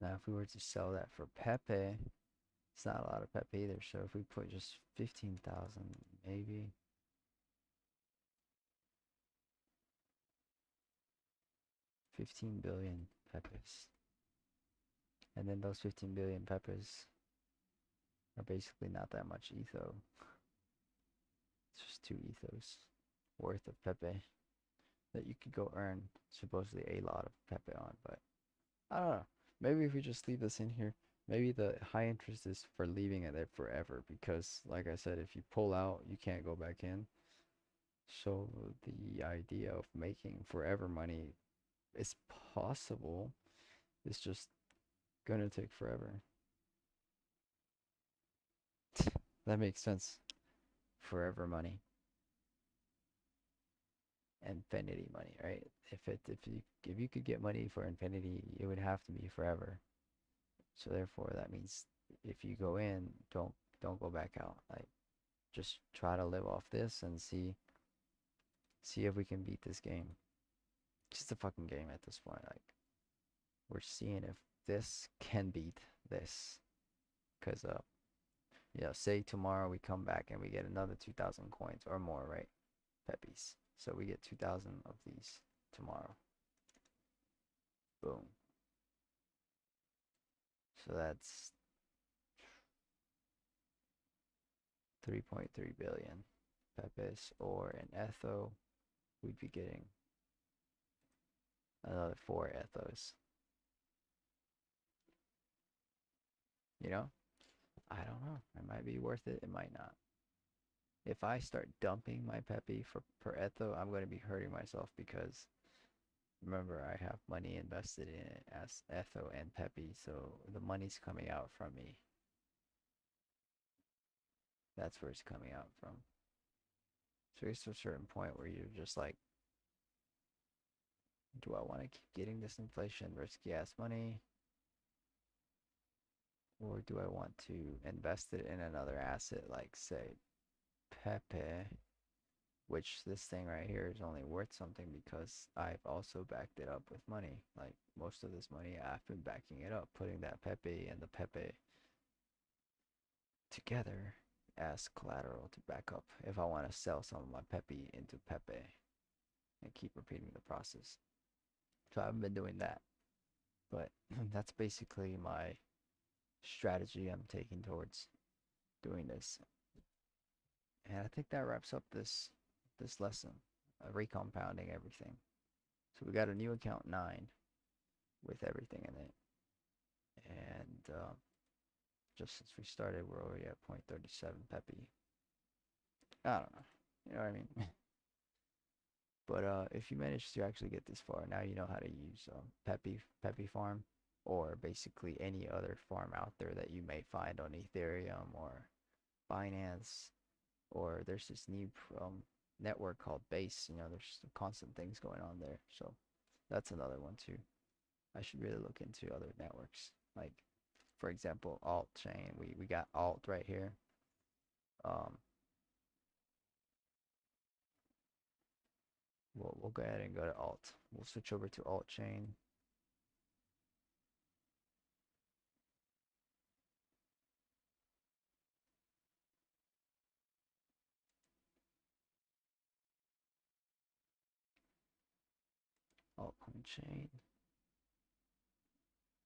Speaker 1: Now, if we were to sell that for Pepe, it's not a lot of Pepe either. So if we put just 15,000, maybe 15 billion Pepes. And then those 15 billion Pepes are basically not that much etho. It's just 2 ethos worth of Pepe. that you could go earn supposedly a lot of Pepe on, but I don't know. Maybe if we just leave this in here, maybe the high interest is for leaving it there forever because, like I said, if you pull out, you can't go back in. So the idea of making forever money is possible. It's just gonna take forever. That makes sense. Forever money. Infinity money, right? If you could get money for infinity, it would have to be forever. So therefore, that means if you go in, don't go back out. Like just try to live off this and see if we can beat this game. Just a fucking game at this point. Like we're seeing if this can beat this. Cause say tomorrow we come back and we get another 2,000 coins or more, right? Peppies. So we get 2,000 of these tomorrow. Boom. So that's 3.3 billion Pepis, or in Etho, we'd be getting another 4 Ethos. You know? I don't know. It might be worth it. It might not. If I start dumping my Pepi for per Etho, I'm going to be hurting myself because remember I have money invested in it as Etho and Pepi, so the money's coming out from me. That's where it's coming out from. So it's to a certain point where you're just like, do I want to keep getting this inflation risky ass money? Or do I want to invest it in another asset like, say, Pepe, which this thing right here is only worth something because I've also backed it up with money. Like most of this money, I've been backing it up, putting that Pepe and the Pepe together as collateral to back up if I want to sell some of my Pepe into Pepe and keep repeating the process. So I haven't been doing that, but that's basically my strategy I'm taking towards doing this. And I think that wraps up this lesson, recompounding everything. So we got a new account 9 with everything in it, and just since we started, we're already at 0.37 Pepi. I don't know, you know what I mean? But if you manage to actually get this far, now you know how to use Pepi farm, or basically any other farm out there that you may find on Ethereum or Binance, or there's this new network called Base. There's constant things going on there, so that's another one too. I should really look into other networks, like for example alt chain. We got alt right here. um we'll go ahead and go to alt. We'll switch over to alt chain. Altcoin chain,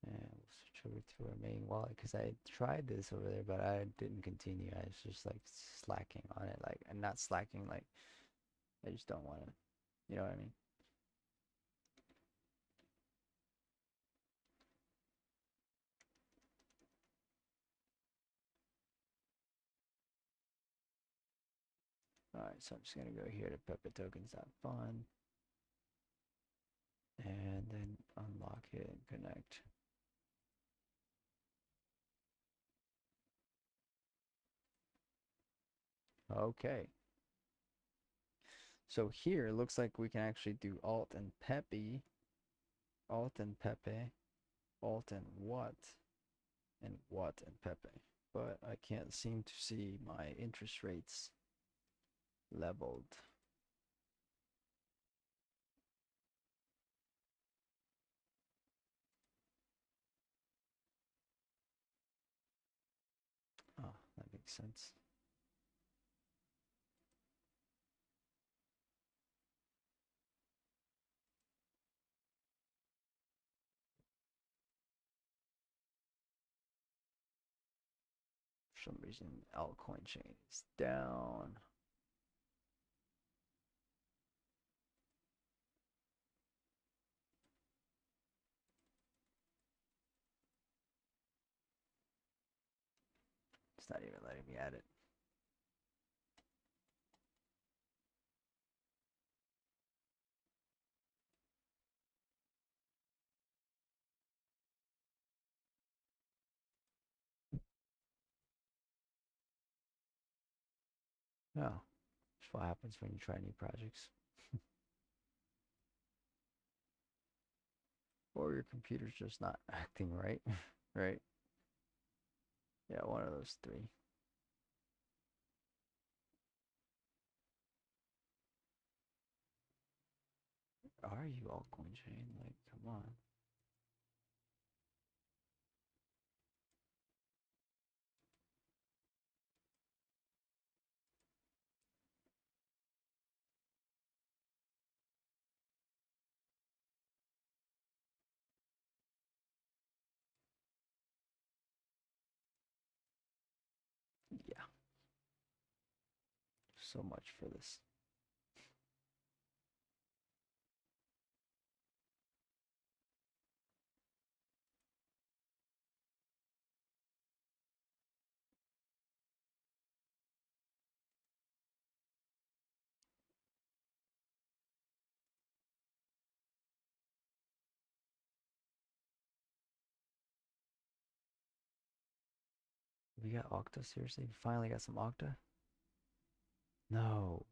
Speaker 1: and we'll switch over to our main wallet because I tried this over there but I didn't continue. I was just like slacking on it, like, and not slacking, like I just don't want to, you know what I mean? Alright, so I'm just gonna go here to pepitokens.fun and then unlock it and connect. Okay. So here it looks like we can actually do alt and Pepi, alt and Pepe, alt and what and Pepe. But I can't seem to see my interest rates leveled. Oh, that makes sense. For some reason, altcoin chain is down. It's not even letting me add it. Oh, that's what happens when you try new projects. Or your computer's just not acting right. Right? Yeah, one of those three. Are you altcoin chain? Like, come on. Yeah, so much for this. We got Octa, seriously? We finally got some Octa? No.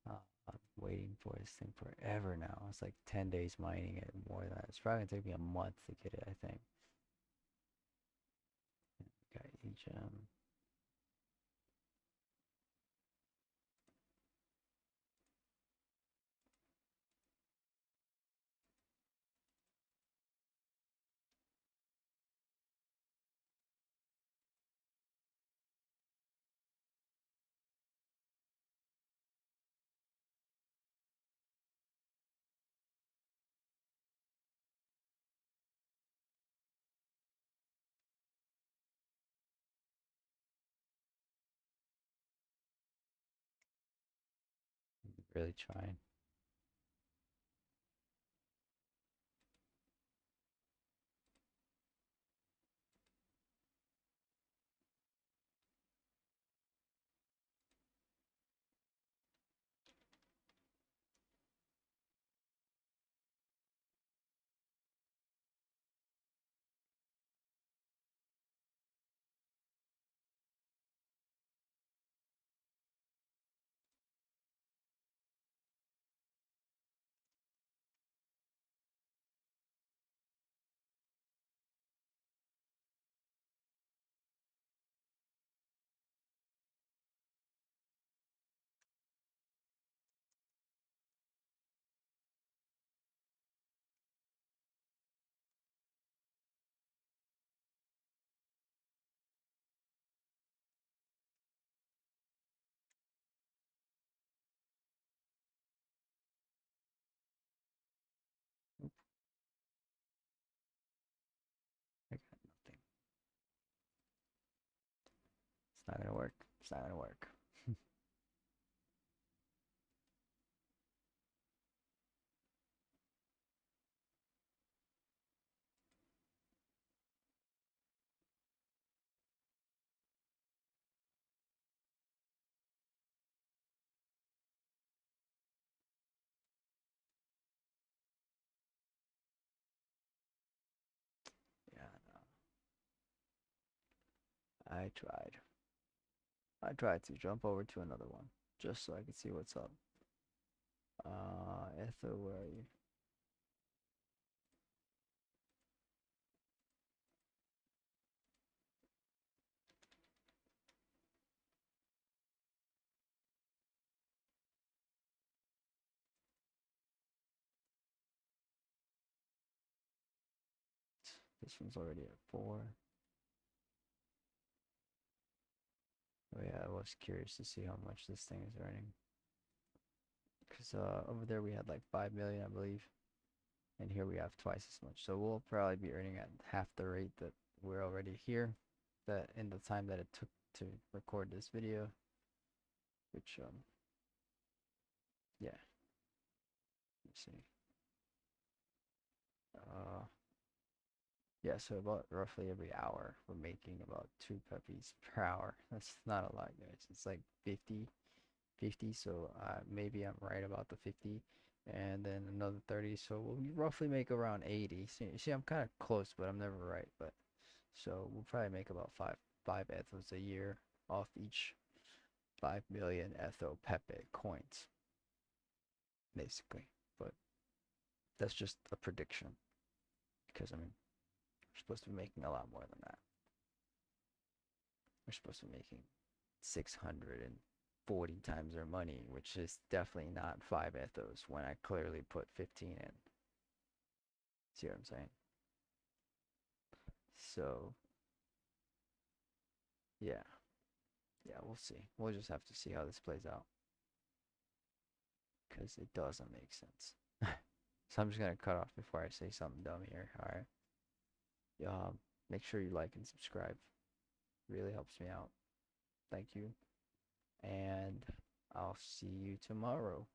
Speaker 1: I'm waiting for this thing forever now. It's like 10 days mining it, more than that. It's probably gonna take me a month to get it, I think. Got each really trying. I got nothing. It's not gonna work. It's not gonna work. Yeah, no. I tried. I tried to jump over to another one just so I could see what's up. Ethos, where are you? This one's already at 4. Oh yeah, I was curious to see how much this thing is earning. Because over there we had like 5 million, I believe. And here we have twice as much. So we'll probably be earning at half the rate that we're already here. That in the time that it took to record this video. Which, yeah. Let's see. Uh, Yeah, so about roughly every hour, we're making about 2 puppies per hour. That's not a lot, guys. It's like 50, so maybe I'm right about the 50, and then another 30, so we'll roughly make around 80. See, I'm kind of close, but I'm never right. But so we'll probably make about five ethos a year off each 5 million etho Pepe coins, basically. But that's just a prediction because I mean we're supposed to be making a lot more than that. We're supposed to be making 640 times our money, which is definitely not 5 ethos when I clearly put 15 in. See what I'm saying? So, yeah. Yeah, we'll see. We'll just have to see how this plays out because it doesn't make sense. So I'm just gonna cut off before I say something dumb here. All right. Make sure you like and subscribe. Really helps me out. Thank you. And I'll see you tomorrow.